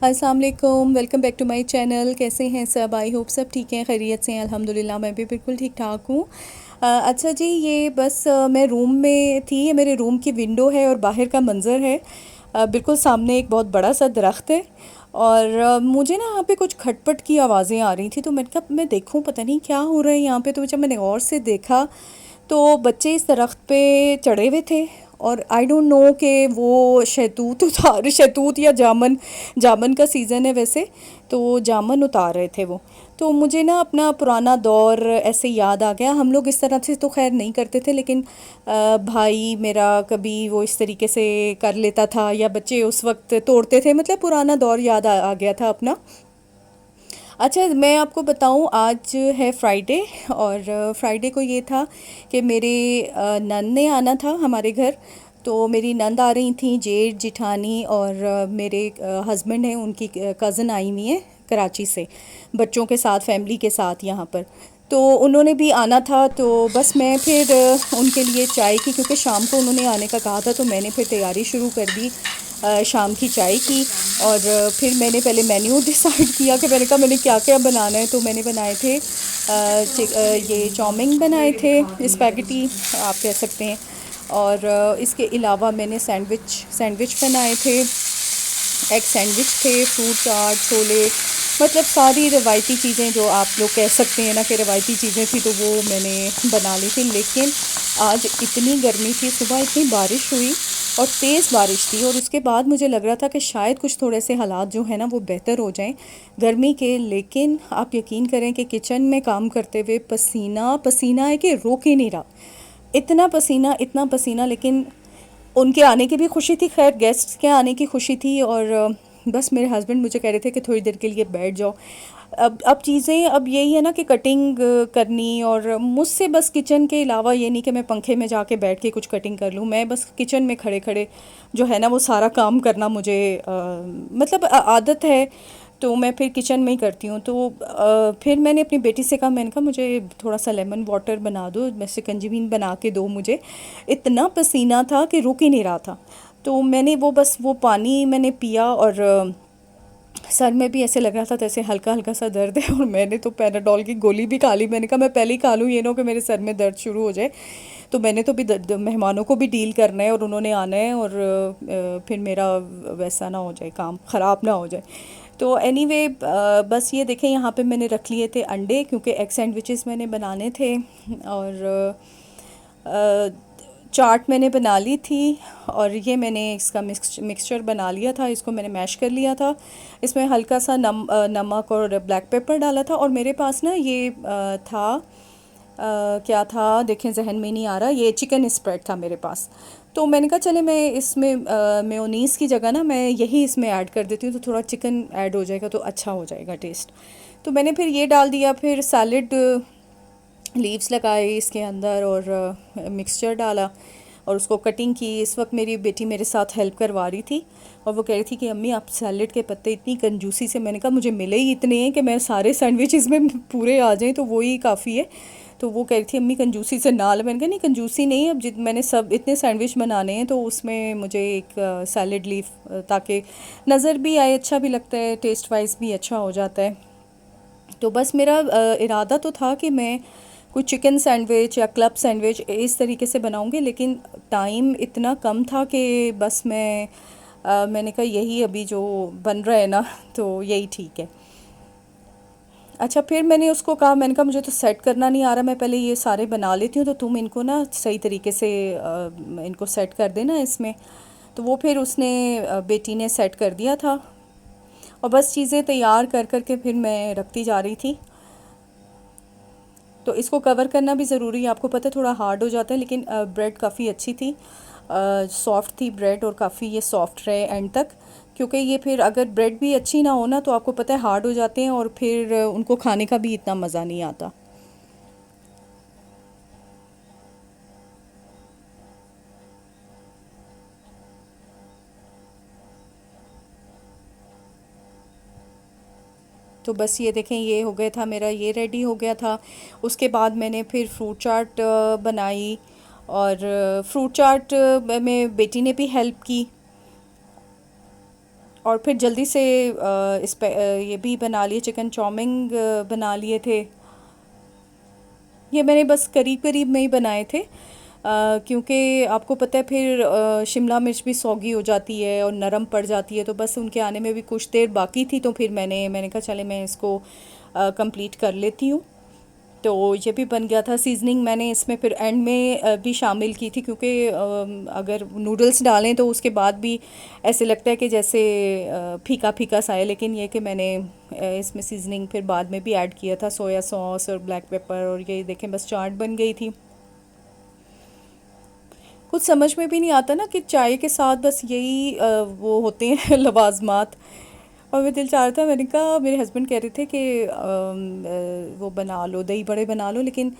अस्सलाम वालेकुम, welcome back to my channel. कैसे हैं सब? आई होप सब ठीक हैं, खैरियत से हैं। अल्हम्दुलिल्लाह मैं भी बिल्कुल ठीक ठाक हूँ। अच्छा जी, ये बस मैं रूम में थी। ये मेरे रूम की विंडो है और बाहर का मंज़र है। बिल्कुल सामने एक बहुत बड़ा सा दरख्त है और मुझे ना यहाँ पे कुछ खटपट की आवाज़ें आ रही थी, तो मैंने कहा मैं देखूँ पता नहीं क्या हो रहा है यहाँ पे। तो जब मैंने गौर से देखा तो बच्चे इस दरख्त पे चढ़े हुए थे और आई डोंट नो कि वो शहतूत उतार शहतूत या जामन। जामन का सीज़न है वैसे, तो जामन उतार रहे थे वो। तो मुझे ना अपना पुराना दौर ऐसे याद आ गया। हम लोग इस तरह से तो खैर नहीं करते थे, लेकिन भाई मेरा कभी वो इस तरीके से कर लेता था या बच्चे उस वक्त तोड़ते थे। मतलब पुराना दौर याद आ गया था अपना। अच्छा, मैं आपको बताऊं, आज है फ्राइडे और फ्राइडे को ये था कि मेरे नंद ने आना था हमारे घर। तो मेरी नंद आ रही थी, जेठ जिठानी और मेरे हस्बैंड हैं, उनकी कज़न आई हुई है कराची से, बच्चों के साथ, फैमिली के साथ यहाँ पर। तो उन्होंने भी आना था, तो बस मैं फिर उनके लिए चाय की, क्योंकि शाम को उन्होंने आने का कहा था, तो मैंने फिर तैयारी शुरू कर दी शाम की चाय की। और फिर मैंने पहले मेन्यू डिसाइड किया कि मैंने कहा मैंने क्या क्या बनाना है। तो मैंने बनाए थे ये चाउमीन बनाए थे, स्पैगेटी आप कह सकते हैं। और इसके अलावा मैंने सैंडविच बनाए थे, एग सैंडविच थे, फ्रूट चाट, छोले। मतलब सारी रवायती चीज़ें जो आप लोग कह सकते हैं ना कि रवायती चीज़ें थी, तो वो मैंने बना ली थी। लेकिन आज इतनी गर्मी थी, सुबह इतनी बारिश हुई और तेज़ बारिश थी, और उसके बाद मुझे लग रहा था कि शायद कुछ थोड़े से हालात जो है ना वो बेहतर हो जाएं गर्मी के। लेकिन आप यकीन करें कि किचन में काम करते हुए पसीना पसीना है कि रोक ही नहीं रहा। इतना पसीना, इतना पसीना। लेकिन उनके आने की भी खुशी थी, खैर गेस्ट के आने की खुशी थी। और बस मेरे हस्बैंड मुझे कह रहे थे कि थोड़ी देर के लिए बैठ जाओ। अब चीज़ें अब यही है ना कि कटिंग करनी, और मुझसे बस किचन के अलावा ये नहीं कि मैं पंखे में जाके बैठ के कुछ कटिंग कर लूँ। मैं बस किचन में खड़े खड़े जो है ना वो सारा काम करना मुझे मतलब आदत है। तो मैं फिर किचन में ही करती हूँ। तो फिर मैंने अपनी बेटी से कहा, मैंने कहा मुझे थोड़ा सा लेमन वाटर बना दो, मैं शिकंजीबी बना के दो मुझे। इतना पसीना था कि रुक ही नहीं रहा था। तो मैंने वो बस वो पानी मैंने पिया और सर में भी ऐसे लग रहा था जैसे हल्का हल्का सा दर्द है, और मैंने तो पैराडॉल की गोली भी खा ली। मैंने कहा मैं पहले ही खा लूँ, ये ना हो कि मेरे सर में दर्द शुरू हो जाए। तो मैंने तो भी मेहमानों को भी डील करना है और उन्होंने आना है, और फिर मेरा वैसा ना हो जाए, काम ख़राब ना हो जाए। तो एनीवे बस ये देखें, यहाँ पे मैंने रख लिए थे अंडे, क्योंकि एग सैंडविचेस मैंने बनाने थे। और अ, चाट मैंने बना ली थी। और ये मैंने इसका मिक्सचर बना लिया था, इसको मैंने मैश कर लिया था। इसमें हल्का सा नमक और ब्लैक पेपर डाला था। और मेरे पास ना ये था, क्या था देखें, जहन में नहीं आ रहा, ये चिकन स्प्रेड था मेरे पास। तो मैंने कहा चले मैं इसमें मेयोनीज़ की जगह ना मैं यही इसमें ऐड कर देती हूँ, तो थोड़ा चिकन ऐड हो जाएगा तो अच्छा हो जाएगा टेस्ट। तो मैंने फिर ये डाल दिया, फिर सैलड लीव्स लगाए इसके अंदर, और मिक्सचर डाला और उसको कटिंग की। इस वक्त मेरी बेटी मेरे साथ हेल्प करवा रही थी, और वो कह रही थी कि अम्मी आप सैलेड के पत्ते इतनी कंजूसी से, मैंने कहा मुझे मिले ही इतने हैं कि मैं सारे सैंडविचेस में पूरे आ जाएं तो वो ही काफ़ी है। तो वो कह रही थी अम्मी कंजूसी से ना ले। मैंने कहा नहीं कंजूसी नहीं, अब जित मैंने सब इतने सैंडविच बनाने हैं तो उसमें मुझे एक सैलेड लीफ, ताकि नज़र भी आए, अच्छा भी लगता है, टेस्ट वाइज भी अच्छा हो जाता है। तो बस मेरा इरादा तो था कि मैं कुछ चिकन सैंडविच या क्लब सैंडविच इस तरीके से बनाऊंगी, लेकिन टाइम इतना कम था कि बस मैंने कहा यही अभी जो बन रहा है ना तो यही ठीक है। अच्छा, फिर मैंने उसको कहा, मैंने कहा मुझे तो सेट करना नहीं आ रहा, मैं पहले ये सारे बना लेती हूँ, तो तुम इनको ना सही तरीके से इनको सेट कर देना इसमें। तो वो फिर उसने बेटी ने सेट कर दिया था, और बस चीज़ें तैयार कर कर के फिर मैं रखती जा रही थी। तो इसको कवर करना भी ज़रूरी है, आपको पता है थोड़ा हार्ड हो जाता है, लेकिन ब्रेड काफ़ी अच्छी थी, सॉफ्ट थी ब्रेड, और काफ़ी ये सॉफ्ट रहे एंड तक। क्योंकि ये फिर अगर ब्रेड भी अच्छी ना हो ना तो आपको पता है हार्ड हो जाते हैं, और फिर उनको खाने का भी इतना मज़ा नहीं आता। तो बस ये देखें, ये हो गया था मेरा, ये रेडी हो गया था। उसके बाद मैंने फिर फ्रूट चाट बनाई, और फ्रूट चाट में बेटी ने भी हेल्प की। और फिर जल्दी से इस पे ये भी बना लिए, चिकन चाउमिंग बना लिए थे। ये मैंने बस करीब करीब में ही बनाए थे, क्योंकि आपको पता है फिर शिमला मिर्च भी सौगी हो जाती है और नरम पड़ जाती है, तो बस उनके आने में भी कुछ देर बाकी थी, तो फिर मैंने कहा चले मैं इसको कंप्लीट कर लेती हूँ। तो ये भी बन गया था। सीजनिंग मैंने इसमें फिर एंड में भी शामिल की थी, क्योंकि अगर नूडल्स डालें तो उसके बाद भी ऐसे लगता है कि जैसे फीका फीका सा है, लेकिन ये कि मैंने इसमें सीजनिंग फिर बाद में भी ऐड किया था, सोया सॉस और ब्लैक पेपर, और ये देखें बस चाट बन गई थी। कुछ समझ में भी नहीं आता ना कि चाय के साथ बस यही वो होते हैं लवाजमात। और मैं दिल चाह रहा था, मैंने कहा मेरे हस्बैंड कह रहे थे कि वो बना लो, दही बड़े बना लो, लेकिन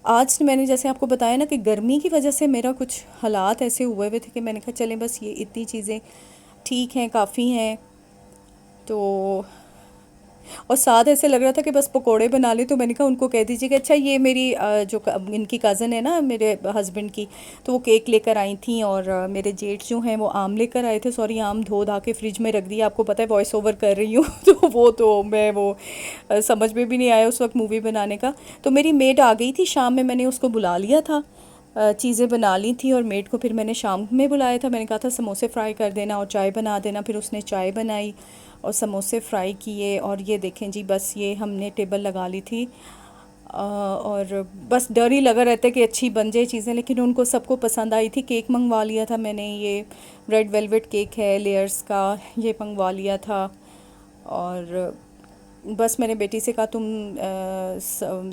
आज मैंने जैसे आपको बताया ना कि गर्मी की वजह से मेरा कुछ हालात ऐसे हुए हुए थे कि मैंने कहा चलें बस ये इतनी चीज़ें ठीक हैं, काफ़ी हैं। तो और साथ ऐसे लग रहा था कि बस पकोड़े बना ले, तो मैंने कहा उनको कह दीजिए कि अच्छा ये मेरी इनकी कज़न है ना मेरे हस्बैंड की, तो वो केक लेकर आई थी, और मेरे जेठ जो हैं वो आम लेकर आए थे। सॉरी, आम धो धा के फ्रिज में रख दिया, आपको पता है वॉइस ओवर कर रही हूँ तो वो तो मैं वो समझ में भी नहीं आया उस वक्त मूवी बनाने का। तो मेरी मेड आ गई थी शाम में, मैंने उसको बुला लिया था, चीज़ें बना ली थी, और मेड को फिर मैंने शाम में बुलाया था, मैंने कहा था समोसे फ्राई कर देना और चाय बना देना। फिर उसने चाय बनाई और समोसे फ्राई किए, और ये देखें जी बस ये हमने टेबल लगा ली थी। और बस डर ही लगा रहता है कि अच्छी बन जाए चीज़ें, लेकिन उनको सबको पसंद आई थी। केक मंगवा लिया था मैंने, ये रेड वेलवेट केक है लेयर्स का, ये मंगवा लिया था। और बस मैंने बेटी से कहा तुम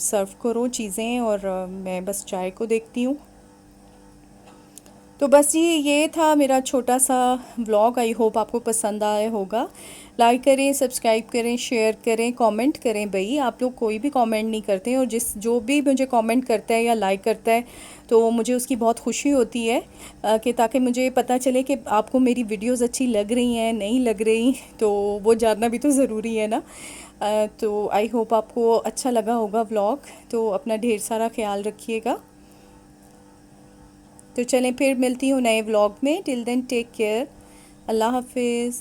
सर्व करो चीज़ें, और मैं बस चाय को देखती हूँ। तो बस ये था मेरा छोटा सा व्लॉग। आई होप आपको पसंद आया होगा। लाइक करें, सब्सक्राइब करें, शेयर करें, कमेंट करें। भाई आप लोग कोई भी कमेंट नहीं करते हैं, और जो भी मुझे कमेंट करता है या लाइक करता है तो मुझे उसकी बहुत खुशी होती है, कि ताकि मुझे पता चले कि आपको मेरी वीडियोस अच्छी लग रही हैं, नहीं लग रही, तो वो जानना भी तो ज़रूरी है ना। तो आई होप आपको अच्छा लगा होगा व्लॉग। तो अपना ढेर सारा ख्याल रखिएगा। तो चलें फिर मिलती हूँ नए व्लॉग में। Till then take care. अल्लाह हाफिज़।